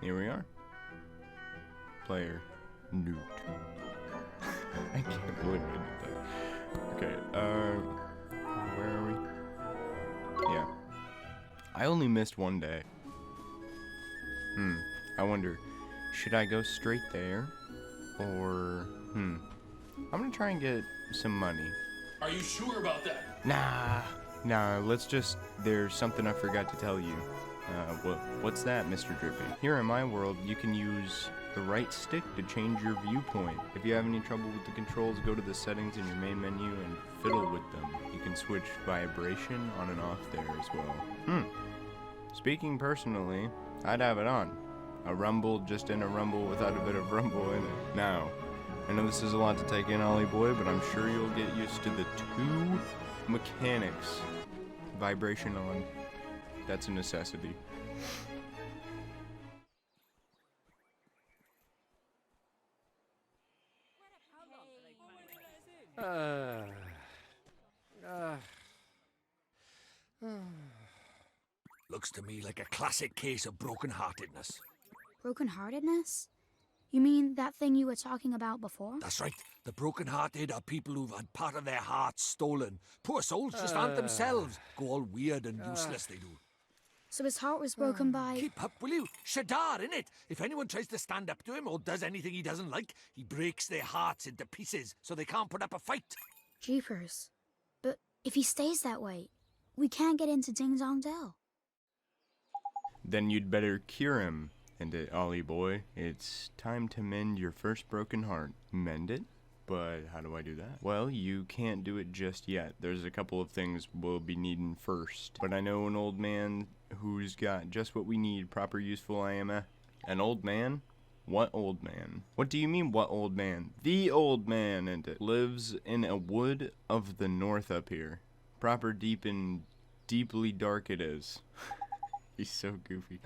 Here we are. Player Newt. I can't believe I did that. Okay, where are we? Yeah. I only missed one day. I wonder, should I go straight there? Or, I'm gonna try and get some money. Are you sure about that? Nah, let's just, there's something I forgot to tell you. What's that, Mr. Drippy? Here in my world, you can use the right stick to change your viewpoint. If you have any trouble with the controls, go to the settings in your main menu and fiddle with them. You can switch vibration on and off there as well. Speaking personally, I'd have it on. A rumble just in a rumble without a bit of rumble in it. Now, I know this is a lot to take in, Ollie boy, but I'm sure you'll get used to the two mechanics. Vibration on. That's a necessity. Looks to me like a classic case of broken-heartedness. Broken-heartedness? You mean that thing you were talking about before? That's right. The broken-hearted are people who've had part of their hearts stolen. Poor souls just aren't themselves. Go all weird and useless, they do. So his heart was broken by... Keep up, will you? Shadar, innit? If anyone tries to stand up to him or does anything he doesn't like, he breaks their hearts into pieces so they can't put up a fight. Jeepers. But if he stays that way, we can't get into Ding Dong Dell. Then you'd better cure him. And Ollie boy, it's time to mend your first broken heart. Mend it? But how do I do that? Well, you can't do it just yet. There's a couple of things we'll be needing first. But I know an old man who's got just what we need. Proper useful IMF. An old man? What old man? What do you mean, what old man? The old man, and it lives in a wood of the north up here. Proper deep and deeply dark it is. He's so goofy.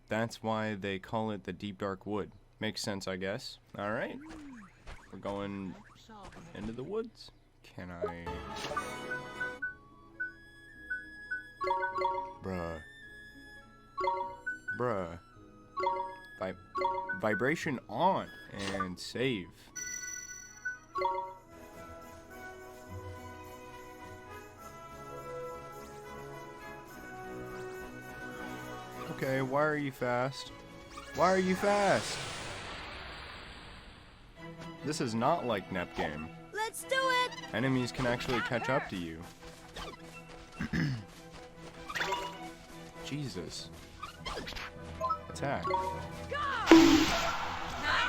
That's why they call it the deep dark wood. Makes sense, I guess. Alright. We're going into the woods. Can I... Bruh. Vibration on. And save. Okay, why are you fast? Why are you fast? This is not like Nep Game. Let's do it! Enemies can actually catch up to you. Jesus. Attack.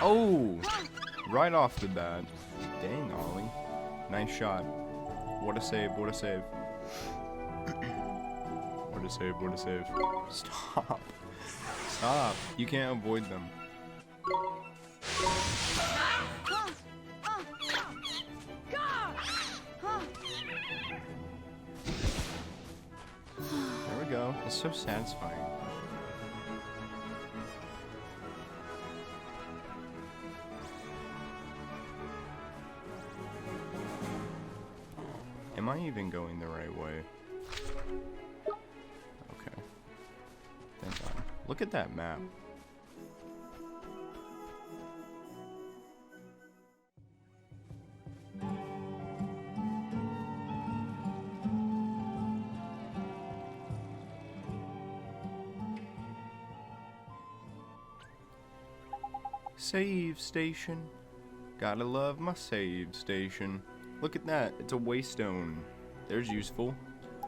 Oh! Right off the bat. Dang, Ollie. Nice shot. What a save, what a save. What a save, what a save. Stop. Stop. You can't avoid them. There we go. It's so satisfying. Am I even going the right way? Okay. Thank God. Look at that map. Save station. Gotta love my save station. Look at that, it's a waystone. There's useful.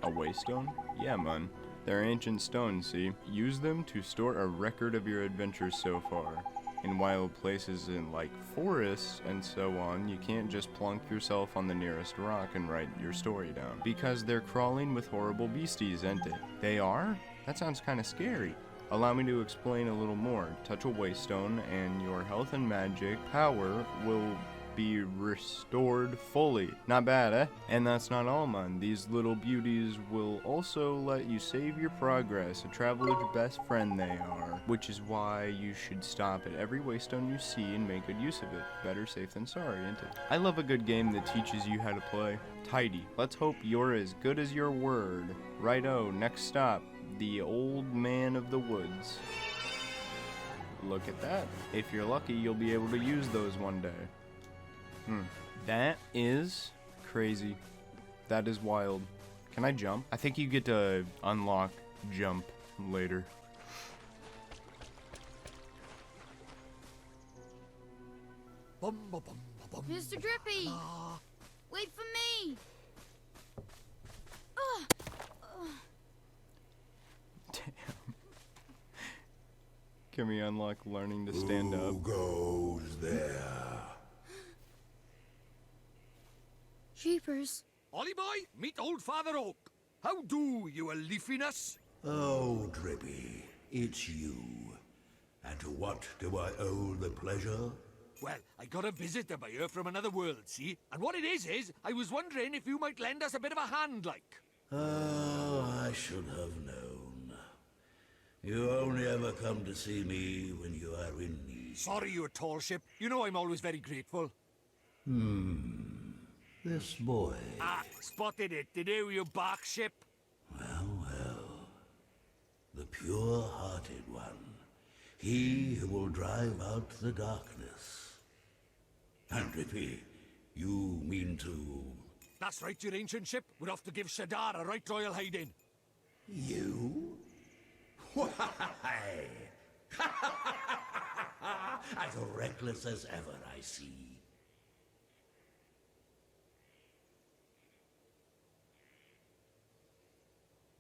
A waystone? Yeah, man. They're ancient stones, see? Use them to store a record of your adventures so far. In wild places in like forests and so on, you can't just plunk yourself on the nearest rock and write your story down. Because they're crawling with horrible beasties, ain't it? They are? That sounds kinda scary. Allow me to explain a little more. Touch a waystone and your health and magic power will be restored fully. Not bad, eh? And that's not all, man. These little beauties will also let you save your progress. A traveler's best friend they are. Which is why you should stop at every waystone you see and make good use of it. Better safe than sorry, ain't it? I love a good game that teaches you how to play. Tidy. Let's hope you're as good as your word. Righto, next stop. The Old Man of the Woods. Look at that. If you're lucky, you'll be able to use those one day. That is crazy. That is wild. Can I jump? I think you get to unlock jump later. Bum, ba, bum, ba, bum. Mr. Drippy! Wait for me! Damn. Can we unlock learning to stand up? Who goes there? Jeepers. Ollie boy, meet old Father Oak. How do, you a leafiness? Oh, Drippy, it's you. And to what do I owe the pleasure? Well, I got a visitor by here from another world, see? And what it is, I was wondering if you might lend us a bit of a hand, like. Oh, I should have known. You only ever come to see me when you are in need. Sorry, you tall ship. You know I'm always very grateful. This boy. Ah, spotted it, did you bark ship? Well, the pure-hearted one. He who will drive out the darkness. And Drippy, you mean to... That's right, your ancient ship. We're off to give Shadar a right royal hiding. You? Why? As reckless as ever, I see.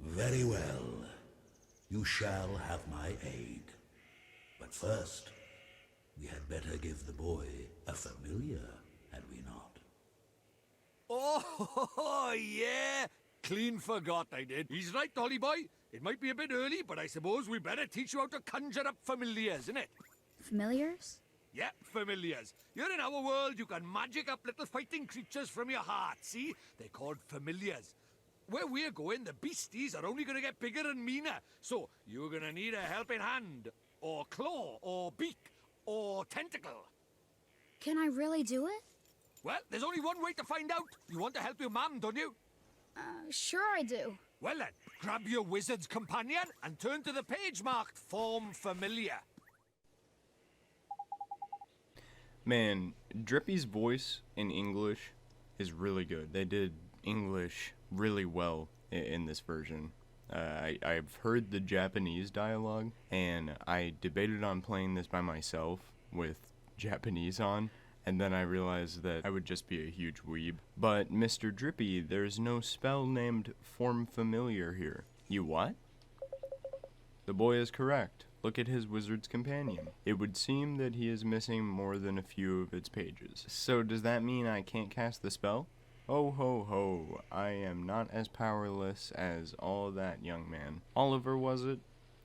Very well. You shall have my aid. But first, we had better give the boy a familiar, had we not? Oh, yeah. Clean forgot I did. He's right, Ollie boy. It might be a bit early, but I suppose we better teach you how to conjure up familiars, innit? Familiars? Yeah, familiars. You're in our world, you can magic up little fighting creatures from your heart, see? They're called familiars. Where we're going, the beasties are only gonna get bigger and meaner. So, you're gonna need a helping hand, or claw, or beak, or tentacle. Can I really do it? Well, there's only one way to find out. You want to help your mum, don't you? Sure I do. Well then, grab your wizard's companion and turn to the page marked Form Familiar. Man, Drippy's voice in English is really good. They did English really well in this version. I've heard the Japanese dialogue, and I debated on playing this by myself with Japanese on, and then I realized that I would just be a huge weeb. But Mr. Drippy, there's no spell named Form Familiar here. You what? The boy is correct. Look at his wizard's companion. It would seem that he is missing more than a few of its pages. So does that mean I can't cast the spell? Oh ho ho, I am not as powerless as all that, young man. Oliver, was it?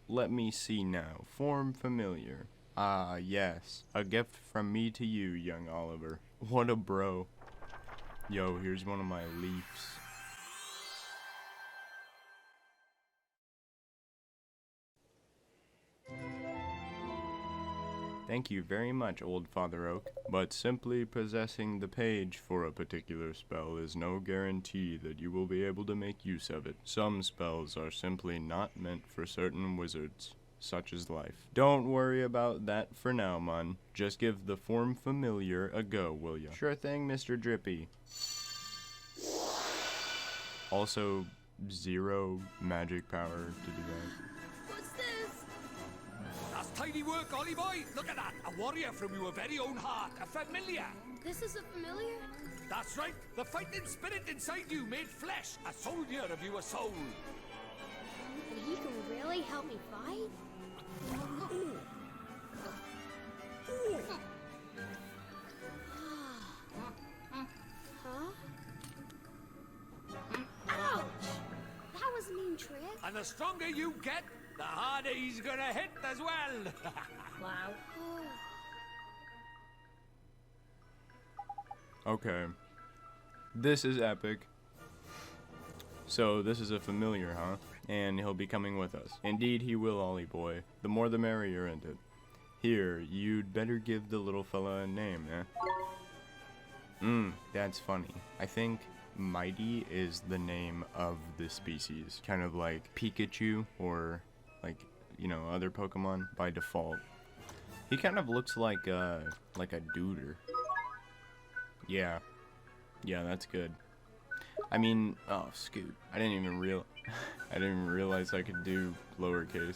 Let me see now. Form familiar. Ah, yes. A gift from me to you, young Oliver. What a bro. Yo, here's one of my leafs. Thank you very much, old Father Oak, but simply possessing the page for a particular spell is no guarantee that you will be able to make use of it. Some spells are simply not meant for certain wizards, such as life. Don't worry about that for now, mun. Just give the Form Familiar a go, will ya? Sure thing, Mr. Drippy. Also, 0 magic power to do that. What's this? That's tidy work, Ollie boy. Look at that. A warrior from your very own heart. A familiar. This is a familiar? That's right. The fighting spirit inside you made flesh. A soldier of your soul. And he can really help me fight? Huh? Ouch! That was a mean trick. And the stronger you get, the harder he's gonna hit as well. Wow. Okay. This is epic. So, this is a familiar, huh? And he'll be coming with us. Indeed he will, Ollie boy. The more the merrier, isn't it? Here, you'd better give the little fella a name, eh? That's funny. I think Mighty is the name of the species. Kind of like Pikachu or, like, you know, other Pokemon by default. He kind of looks like a duder. Yeah. Yeah, that's good. I mean, oh, scoot. I didn't even realize I could do lowercase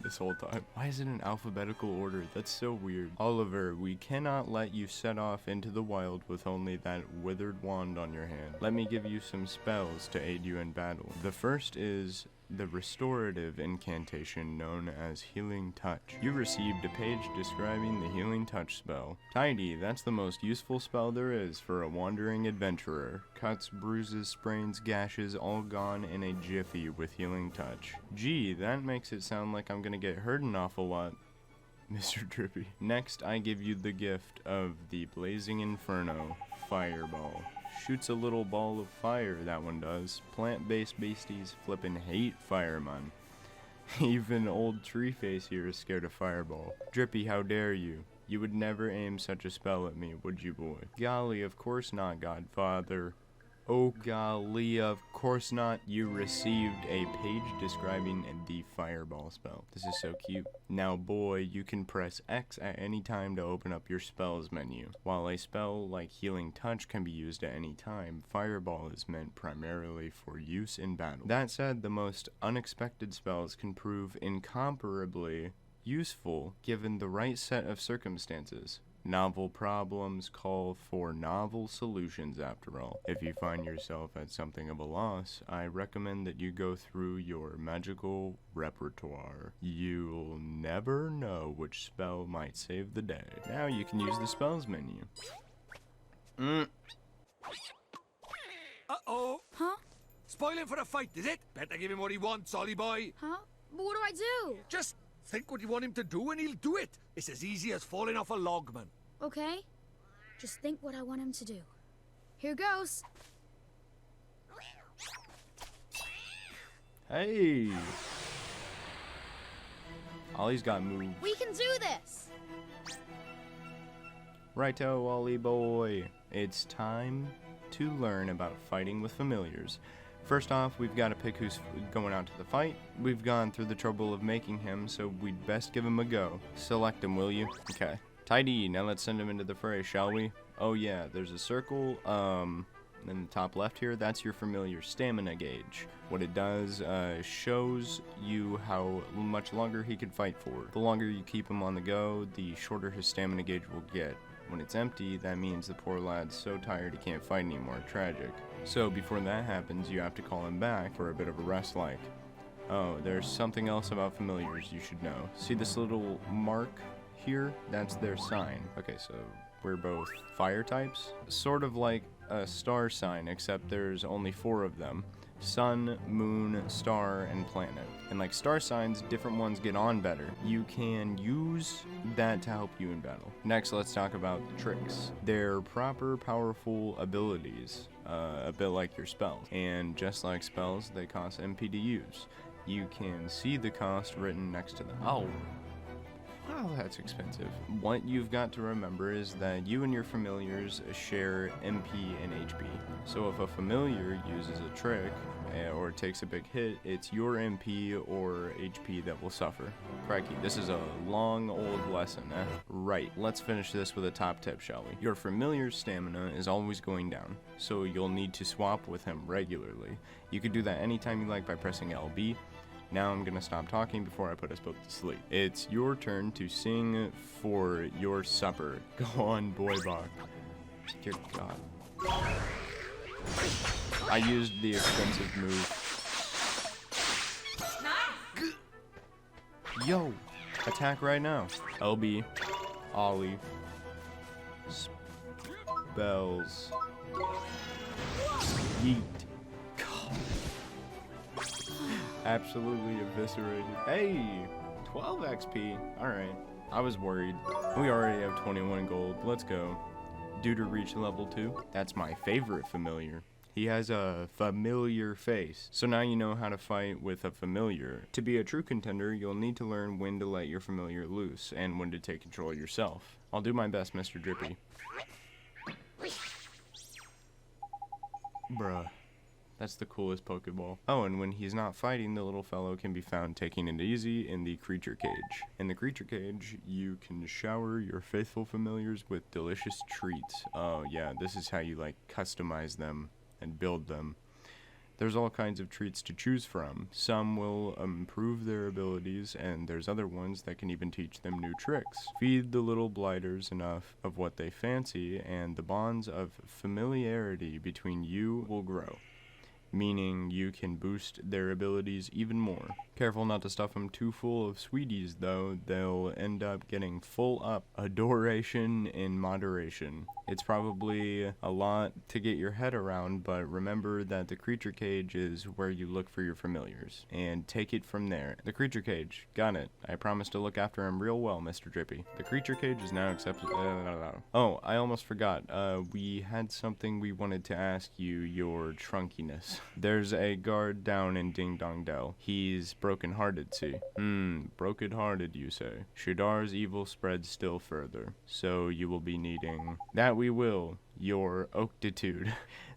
this whole time. Why is it in alphabetical order? That's so weird. Oliver, we cannot let you set off into the wild with only that withered wand on your hand. Let me give you some spells to aid you in battle. The first is the restorative incantation known as Healing Touch. You received a page describing the Healing Touch spell. Tidy, that's the most useful spell there is for a wandering adventurer. Cuts, bruises, sprains, gashes, all gone in a jiffy with Healing Touch. Gee, that makes it sound like I'm gonna get hurt an awful lot, Mr. Drippy. Next, I give you the gift of the Blazing Inferno Fireball. Shoots a little ball of fire, that one does. Plant-based beasties flippin' hate fire, man. Even old Treeface here is scared of Fireball. Drippy, how dare you? You would never aim such a spell at me, would you, boy? Golly, of course not, Godfather. Oh golly, of course not. You received a page describing the Fireball spell. This is so cute. Now boy, you can press X at any time to open up your spells menu. While a spell like Healing Touch can be used at any time, Fireball is meant primarily for use in battle. That said, the most unexpected spells can prove incomparably useful given the right set of circumstances. Novel problems call for novel solutions, after all. If you find yourself at something of a loss, I recommend that you go through your magical repertoire. You'll never know which spell might save the day. Now you can use the spells menu. Uh-oh. Huh? Spoiling for a fight, is it? Better give him what he wants, Ollie boy. Huh? But what do I do? Just think what you want him to do and he'll do it. It's as easy as falling off a log, man. Okay. Just think what I want him to do. Here goes. Hey! Ollie's got moves. We can do this! Righto, Ollie boy. It's time to learn about fighting with familiars. First off, we've got to pick who's going out to the fight. We've gone through the trouble of making him, so we'd best give him a go. Select him, will you? Okay. Tidy, now let's send him into the fray, shall we? Oh yeah, there's a circle, in the top left here, that's your familiar stamina gauge. What it does, shows you how much longer he can fight for. The longer you keep him on the go, the shorter his stamina gauge will get. When it's empty, that means the poor lad's so tired he can't fight anymore. Tragic. So before that happens, you have to call him back for a bit of a rest like. Oh, there's something else about familiars you should know. See this little mark here? That's their sign. Okay, so we're both fire types. Sort of like a star sign, except there's only 4 of them. Sun, moon, star, and planet. And like star signs, different ones get on better. You can use that to help you in battle. Next, let's talk about the tricks. They're proper, powerful abilities, a bit like your spells. And just like spells, they cost MP to use. You can see the cost written next to them. Oh, wow, that's expensive. What you've got to remember is that you and your familiars share MP and HP. So if a familiar uses a trick or takes a big hit, it's your MP or HP that will suffer. Crikey, this is a long old lesson, eh? Right, let's finish this with a top tip, shall we? Your familiar's stamina is always going down, so you'll need to swap with him regularly. You can do that anytime you like by pressing LB. Now I'm gonna stop talking before I put us both to sleep. It's your turn to sing for your supper. Go on, boy bach. Dear God. I used the expensive move. Yo! Attack right now. LB. Ollie. Spells. Yeet. Absolutely eviscerated. Hey, 12 XP. Alright, I was worried. We already have 21 gold. Let's go. Due to reach level 2. That's my favorite familiar. He has a familiar face. So now you know how to fight with a familiar. To be a true contender, you'll need to learn when to let your familiar loose and when to take control yourself. I'll do my best, Mr. Drippy. Bruh. That's the coolest Pokeball. Oh, and when he's not fighting, the little fellow can be found taking it easy in the creature cage. In the creature cage, you can shower your faithful familiars with delicious treats. Oh yeah, this is how you like customize them and build them. There's all kinds of treats to choose from. Some will improve their abilities, and there's other ones that can even teach them new tricks. Feed the little blighters enough of what they fancy, and the bonds of familiarity between you will grow, meaning you can boost their abilities even more. Careful not to stuff them too full of sweeties, though. They'll end up getting full up. Adoration in moderation. It's probably a lot to get your head around, but remember that the creature cage is where you look for your familiars, and take it from there. The creature cage. Got it. I promise to look after him real well, Mr. Drippy. The creature cage is now accepted. Oh, I almost forgot. We had something we wanted to ask you, your trunkiness. There's a guard down in Ding Dong Dell. He's broken-hearted, see? Broken-hearted, you say. Shadar's evil spreads still further, so you will be needing... That we will. Your oaktitude.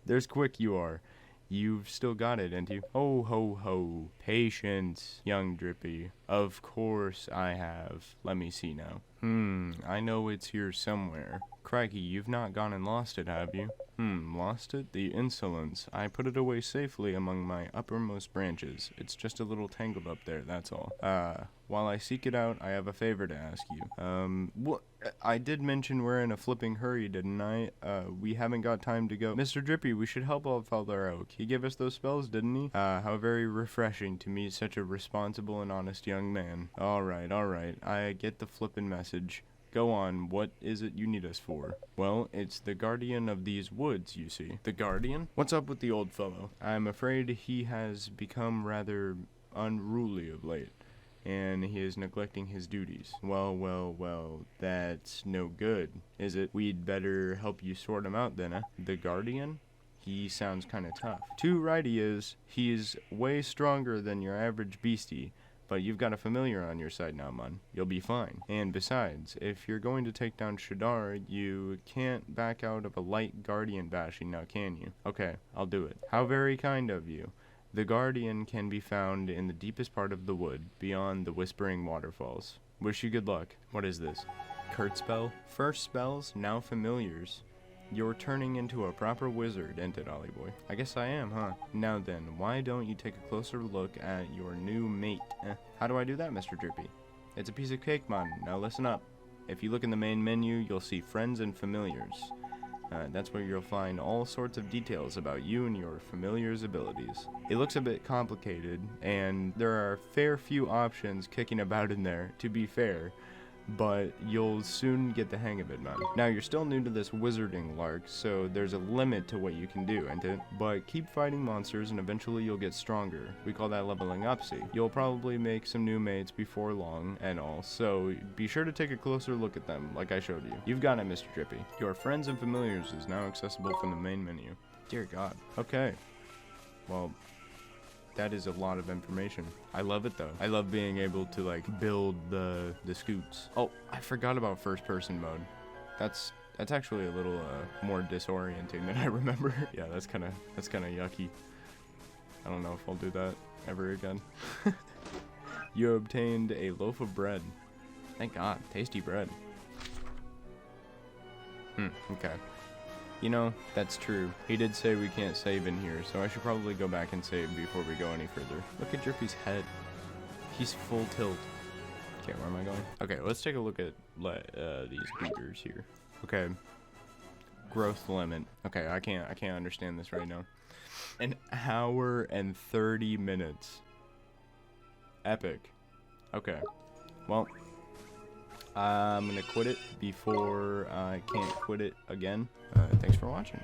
There's quick you are. You've still got it, ain't you? Ho, ho, ho. Patience, young Drippy. Of course I have. Let me see now. I know it's here somewhere. Crikey, you've not gone and lost it, have you? Lost it? The insolence. I put it away safely among my uppermost branches. It's just a little tangled up there, that's all. While I seek it out, I have a favor to ask you. I did mention we're in a flipping hurry, didn't I? We haven't got time to go. Mr. Drippy, we should help old Father Oak. He gave us those spells, didn't he? How very refreshing to meet such a responsible and honest young man. Alright. I get the flippin' message. Go on, what is it you need us for? Well, it's the guardian of these woods, you see. The guardian? What's up with the old fellow? I'm afraid he has become rather unruly of late, and he is neglecting his duties. Well, that's no good, is it? We'd better help you sort him out then, eh? The guardian? He sounds kinda tough. Too right he is. He's way stronger than your average beastie. But you've got a familiar on your side now, man. You'll be fine. And besides, if you're going to take down Shadar, you can't back out of a light guardian bashing now, can you? Okay, I'll do it. How very kind of you. The guardian can be found in the deepest part of the wood, beyond the whispering waterfalls. Wish you good luck. What is this? Curt spell? First spells, now familiars. You're turning into a proper wizard, ain't it, Ollie boy? I guess I am, huh? Now then, why don't you take a closer look at your new mate? How do I do that, Mr. Drippy? It's a piece of cake, man. Now listen up. If you look in the main menu, you'll see friends and familiars. That's where you'll find all sorts of details about you and your familiar's abilities. It looks a bit complicated, and there are a fair few options kicking about in there, to be fair. But you'll soon get the hang of it, man. Now, you're still new to this wizarding lark, so there's a limit to what you can do, ain't it? But keep fighting monsters and eventually you'll get stronger. We call that leveling up, see? You'll probably make some new mates before long and all, so be sure to take a closer look at them, like I showed you. You've got it, Mr. Drippy. Your friends and familiars is now accessible from the main menu. Dear God. Okay. Well... that is a lot of information. I love it though. I love being able to like build the scoots. Oh, I forgot about first person mode. That's actually a little more disorienting than I remember. Yeah, that's kind of yucky. I don't know if I'll do that ever again. You obtained a loaf of bread. Thank God, tasty bread. Okay. You know, that's true. He did say we can't save in here, so I should probably go back and save before we go any further. Look at Drippy's head. He's full tilt. Okay, where am I going? Okay, let's take a look at these beaters here. Okay. Growth limit. Okay, I can't understand this right now. An hour and 30 minutes. Epic. Okay. Well, I'm gonna quit it before I can't quit it again. Thanks for watching.